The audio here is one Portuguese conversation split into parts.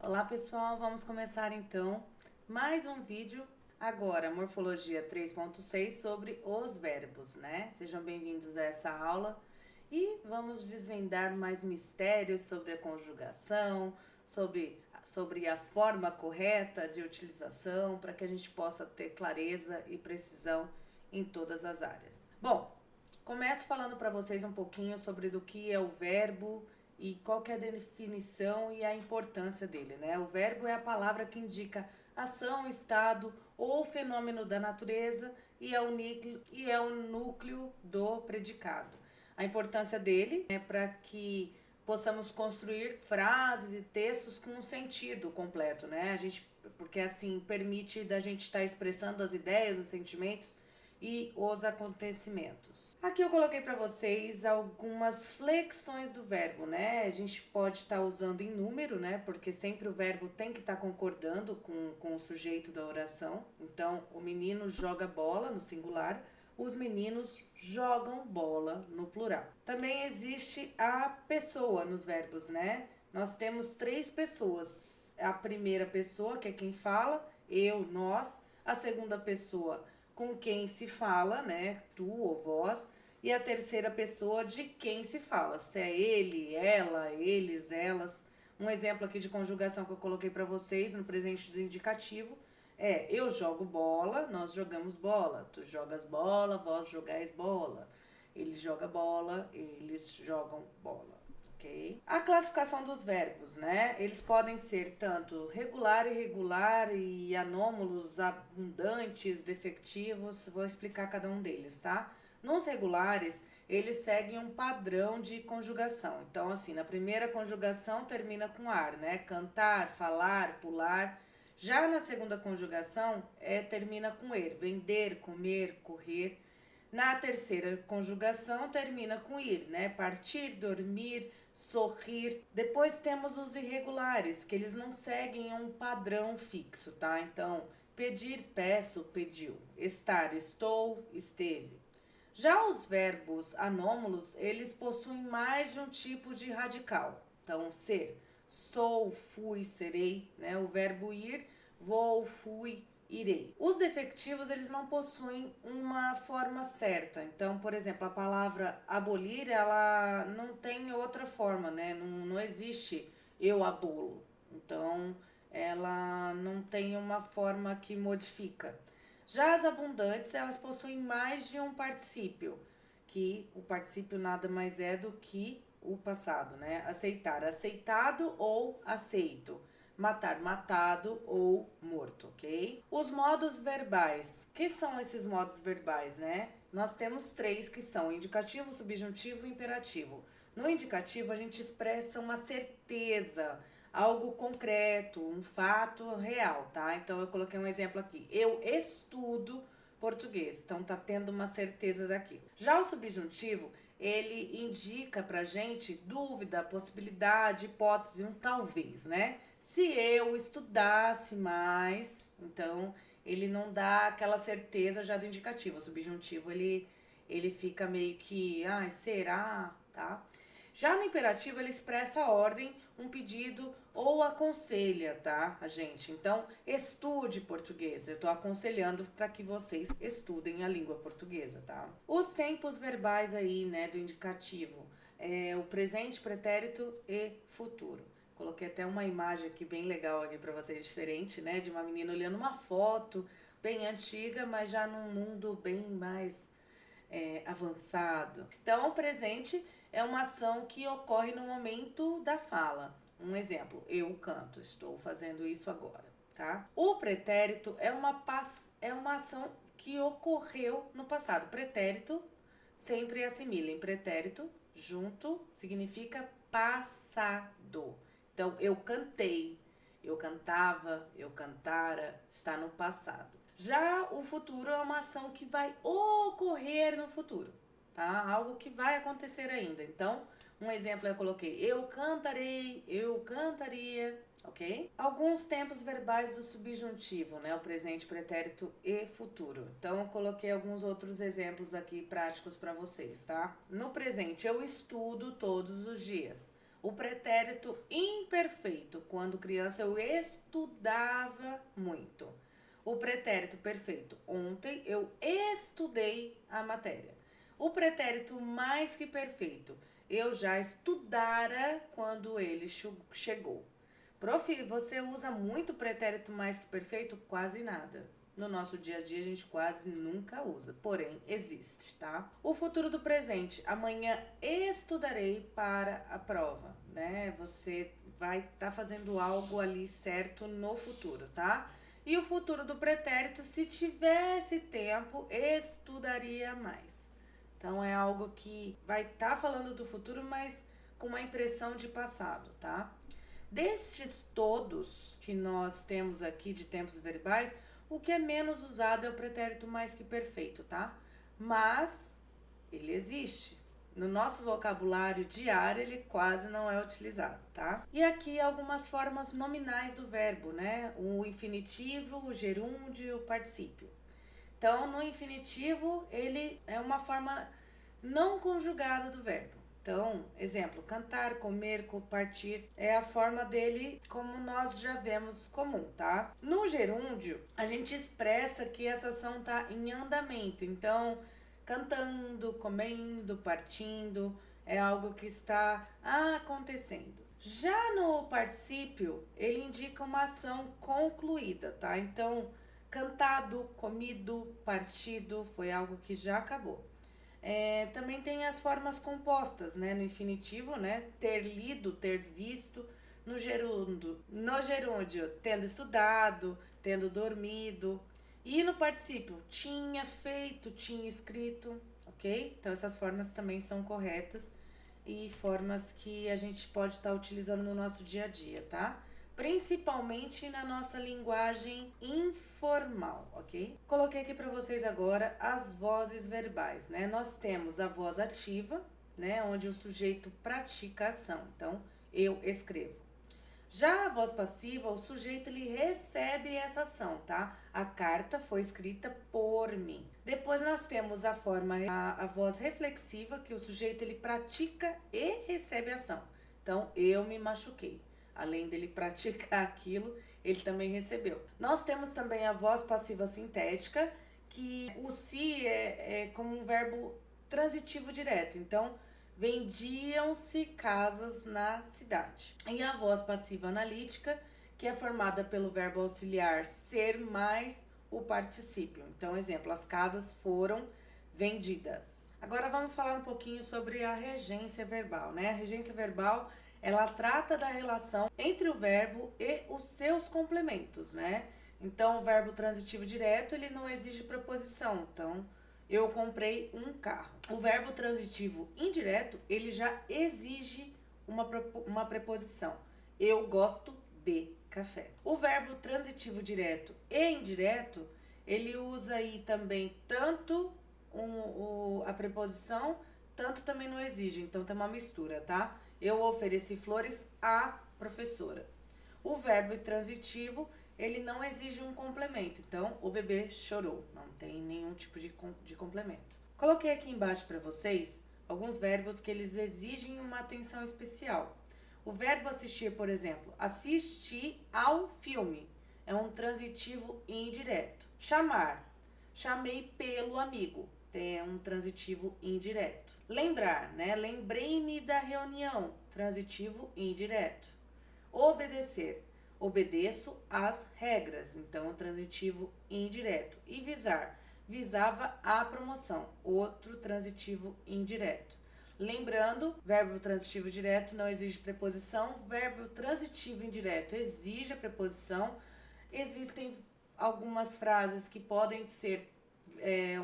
Olá pessoal, vamos começar então mais um vídeo, agora Morfologia 3.6 sobre os verbos, né? Sejam bem-vindos a essa aula e vamos desvendar mais mistérios sobre a conjugação, sobre a forma correta de utilização, para que a gente possa ter clareza e precisão em todas as áreas. Bom, começo falando para vocês um pouquinho sobre do que é o verbo e qual que é a definição e a importância dele, né? O verbo é a palavra que indica ação, estado ou fenômeno da natureza e é o núcleo do predicado. A importância dele é para que possamos construir frases e textos com um sentido completo, né? Porque assim permite da gente estar expressando as ideias, os sentimentos e os acontecimentos. Aqui eu coloquei para vocês algumas flexões do verbo, né? A gente pode estar usando em número, né? Porque sempre o verbo tem que estar concordando com o sujeito da oração. Então, o menino joga bola no singular, os meninos jogam bola no plural. Também existe a pessoa nos verbos, né? Nós temos 3 pessoas. A primeira pessoa, que é quem fala, eu, nós. A segunda pessoa, com quem se fala, né? Tu ou vós. E a terceira pessoa de quem se fala. Se é ele, ela, eles, elas. Um exemplo aqui de conjugação que eu coloquei para vocês no presente do indicativo é: eu jogo bola, nós jogamos bola. Tu jogas bola, vós jogais bola. Ele joga bola, eles jogam bola. Okay? A classificação dos verbos, né? Eles podem ser tanto regular, irregular e anômalos, abundantes, defectivos. Vou explicar cada um deles, tá? Nos regulares, eles seguem um padrão de conjugação. Então, assim, na primeira conjugação termina com ar, né? Cantar, falar, pular. Já na segunda conjugação, termina com er. Vender, comer, correr. Na terceira conjugação, termina com ir, né? Partir, dormir, sorrir. Depois temos os irregulares, que eles não seguem um padrão fixo, tá? Então, pedir, peço, pediu. Estar, estou, esteve. Já os verbos anômalos, eles possuem mais de um tipo de radical. Então, ser, sou, fui, serei, né? O verbo ir, vou, fui, irei. Os defectivos, eles não possuem uma forma certa. Então, por exemplo, a palavra abolir, ela não tem outra forma, né? Não existe eu abolo. Então, ela não tem uma forma que modifica. Já as abundantes, elas possuem mais de um particípio, que o particípio nada mais é do que o passado, né? Aceitar, aceitado ou aceito. Matar, matado ou morto, ok? Os modos verbais. Que são esses modos verbais, né? Nós temos 3 que são indicativo, subjuntivo e imperativo. No indicativo, a gente expressa uma certeza, algo concreto, um fato real, tá? Então, eu coloquei um exemplo aqui. Eu estudo português. Então, tá tendo uma certeza daquilo. Já o subjuntivo, ele indica pra gente dúvida, possibilidade, hipótese, um talvez, né? Se eu estudasse mais, então ele não dá aquela certeza já do indicativo. O subjuntivo, ele fica meio que, será, tá? Já no imperativo, ele expressa a ordem, um pedido ou aconselha, tá, a gente? Então, estude português. Eu tô aconselhando para que vocês estudem a língua portuguesa, tá? Os tempos verbais aí, né, do indicativo. O presente, pretérito e futuro. Coloquei até uma imagem aqui bem legal aqui para vocês, diferente, né? De uma menina olhando uma foto bem antiga, mas já num mundo bem mais avançado. Então, o presente é uma ação que ocorre no momento da fala. Um exemplo, eu canto, estou fazendo isso agora, tá? O pretérito é uma ação que ocorreu no passado. Pretérito sempre assimila em pretérito, junto, significa passado. Então, eu cantei, eu cantava, eu cantara, está no passado. Já o futuro é uma ação que vai ocorrer no futuro, tá? Algo que vai acontecer ainda. Então, um exemplo eu coloquei: eu cantarei, eu cantaria, ok? Alguns tempos verbais do subjuntivo, né? O presente, pretérito e futuro. Então, eu coloquei alguns outros exemplos aqui práticos para vocês, tá? No presente, eu estudo todos os dias. O pretérito imperfeito, quando criança eu estudava muito. O pretérito perfeito, ontem eu estudei a matéria. O pretérito mais que perfeito, eu já estudara quando ele chegou. Prof, você usa muito pretérito mais que perfeito? Quase nada. No nosso dia a dia a gente quase nunca usa, porém existe, tá? O futuro do presente. Amanhã estudarei para a prova, né? Você vai estar fazendo algo ali certo no futuro, tá? E o futuro do pretérito, se tivesse tempo, estudaria mais. Então é algo que vai estar falando do futuro, mas com uma impressão de passado, tá? Destes todos que nós temos aqui de tempos verbais, o que é menos usado é o pretérito mais que perfeito, tá? Mas ele existe. No nosso vocabulário diário, ele quase não é utilizado, tá? E aqui algumas formas nominais do verbo, né? O infinitivo, o gerúndio e o particípio. Então, no infinitivo, ele é uma forma não conjugada do verbo. Então, exemplo, cantar, comer, compartir é a forma dele como nós já vemos comum, tá? No gerúndio, a gente expressa que essa ação tá em andamento. Então, cantando, comendo, partindo, é algo que está acontecendo. Já no particípio, ele indica uma ação concluída, tá? Então, cantado, comido, partido foi algo que já acabou. Também tem as formas compostas, né? No infinitivo, né? Ter lido, ter visto. No gerúndio, tendo estudado, tendo dormido. E no particípio, tinha feito, tinha escrito, ok? Então essas formas também são corretas e formas que a gente pode estar utilizando no nosso dia a dia, tá? Principalmente na nossa linguagem informal, ok? Coloquei aqui para vocês agora as vozes verbais, né? Nós temos a voz ativa, né? Onde o sujeito pratica a ação. Então, eu escrevo. Já a voz passiva, o sujeito ele recebe essa ação, tá? A carta foi escrita por mim. Depois nós temos a voz reflexiva, que o sujeito ele pratica e recebe a ação. Então, eu me machuquei. Além dele praticar aquilo, ele também recebeu. Nós temos também a voz passiva sintética, que o se é como um verbo transitivo direto. Então, vendiam-se casas na cidade. E a voz passiva analítica, que é formada pelo verbo auxiliar ser mais o particípio. Então, exemplo, as casas foram vendidas. Agora vamos falar um pouquinho sobre a regência verbal, né? A regência verbal, ela trata da relação entre o verbo e os seus complementos, né? Então, o verbo transitivo direto, ele não exige preposição. Então, eu comprei um carro. O verbo transitivo indireto, ele já exige uma preposição. Eu gosto de café. O verbo transitivo direto e indireto, ele usa aí também tanto a preposição, tanto também não exige. Então, tem uma mistura, tá? Eu ofereci flores à professora. O verbo transitivo, ele não exige um complemento. Então, o bebê chorou. Não tem nenhum tipo de complemento. Coloquei aqui embaixo para vocês alguns verbos que eles exigem uma atenção especial. O verbo assistir, por exemplo, assistir ao filme. É um transitivo indireto. Chamar. Chamei pelo amigo. É um transitivo indireto. Lembrar, né? Lembrei-me da reunião, transitivo indireto. Obedecer, obedeço às regras, então transitivo indireto. E visar, visava a promoção, outro transitivo indireto. Lembrando, verbo transitivo direto não exige preposição, verbo transitivo indireto exige a preposição. Existem algumas frases que podem ser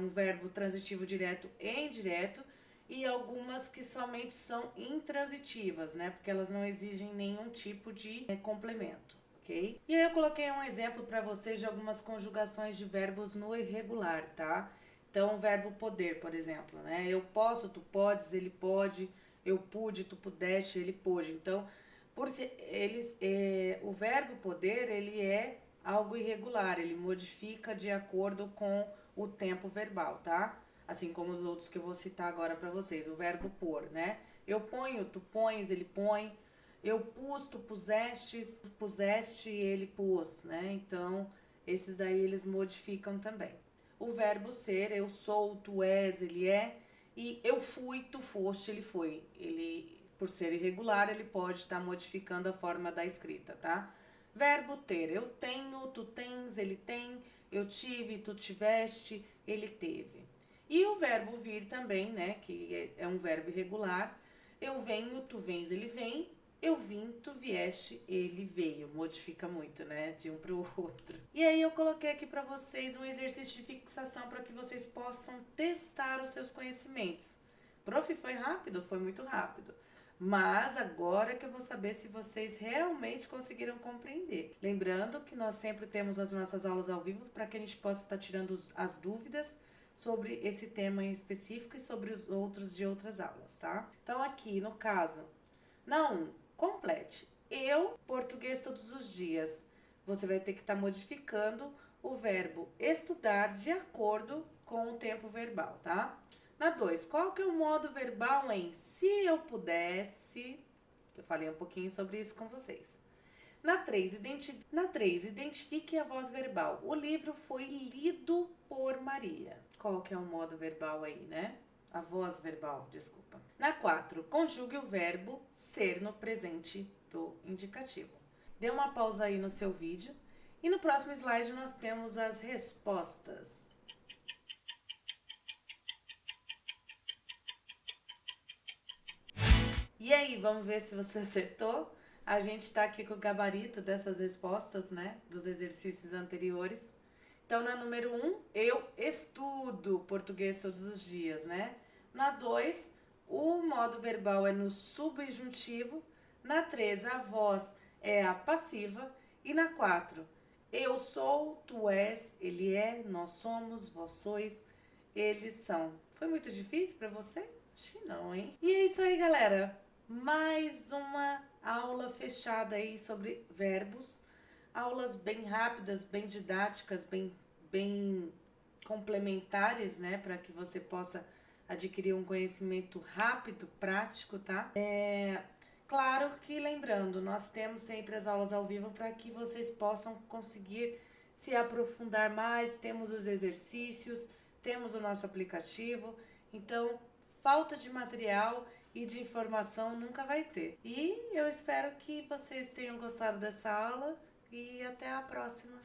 um verbo transitivo direto e indireto, e algumas que somente são intransitivas, né? Porque elas não exigem nenhum tipo de complemento, ok? E aí eu coloquei um exemplo para vocês de algumas conjugações de verbos no irregular, tá? Então, o verbo poder, por exemplo, né? Eu posso, tu podes, ele pode, eu pude, tu pudeste, ele pôde. Então, porque o verbo poder, ele é algo irregular, ele modifica de acordo com o tempo verbal, tá? Assim como os outros que eu vou citar agora para vocês. O verbo pôr, né? Eu ponho, tu pões, ele põe. Eu pus, tu pusestes, tu puseste, ele pôs, né? Então, esses daí eles modificam também. O verbo ser, eu sou, tu és, ele é. E eu fui, tu foste, ele foi. Ele, por ser irregular, ele pode estar modificando a forma da escrita, tá? Verbo ter, eu tenho, tu tens, ele tem. Eu tive, tu tiveste, ele teve. E o verbo vir também, né? Que é um verbo irregular. Eu venho, tu vens, ele vem. Eu vim, tu vieste, ele veio. Modifica muito, né? De um para o outro. E aí eu coloquei aqui para vocês um exercício de fixação para que vocês possam testar os seus conhecimentos. Prof, foi rápido? Foi muito rápido. Mas agora que eu vou saber se vocês realmente conseguiram compreender. Lembrando que nós sempre temos as nossas aulas ao vivo para que a gente possa estar tirando as dúvidas sobre esse tema em específico e sobre os outros de outras aulas, tá? Então aqui, no caso, não, complete. Eu, português todos os dias. Você vai ter que estar modificando o verbo estudar de acordo com o tempo verbal, tá? Na 2, qual que é o modo verbal em se eu pudesse? Eu falei um pouquinho sobre isso com vocês. Na 3, identifique a voz verbal. O livro foi lido por Maria. Qual que é o modo verbal aí, né? A voz verbal, desculpa. Na 4, conjugue o verbo ser no presente do indicativo. Dê uma pausa aí no seu vídeo. E no próximo slide nós temos as respostas. E aí, vamos ver se você acertou? A gente tá aqui com o gabarito dessas respostas, né? Dos exercícios anteriores. Então, na número 1, eu estudo português todos os dias, né? Na 2, o modo verbal é no subjuntivo. Na 3, a voz é a passiva. E na 4, eu sou, tu és, ele é, nós somos, vós sois, eles são. Foi muito difícil para você? Acho que não, hein? E é isso aí, galera. Mais uma aula fechada aí sobre verbos. Aulas bem rápidas, bem didáticas, bem complementares, né? Para que você possa adquirir um conhecimento rápido, prático, tá? Claro que lembrando, nós temos sempre as aulas ao vivo para que vocês possam conseguir se aprofundar mais. Temos os exercícios, temos o nosso aplicativo. Então, falta de material e de informação nunca vai ter. E eu espero que vocês tenham gostado dessa aula e até a próxima.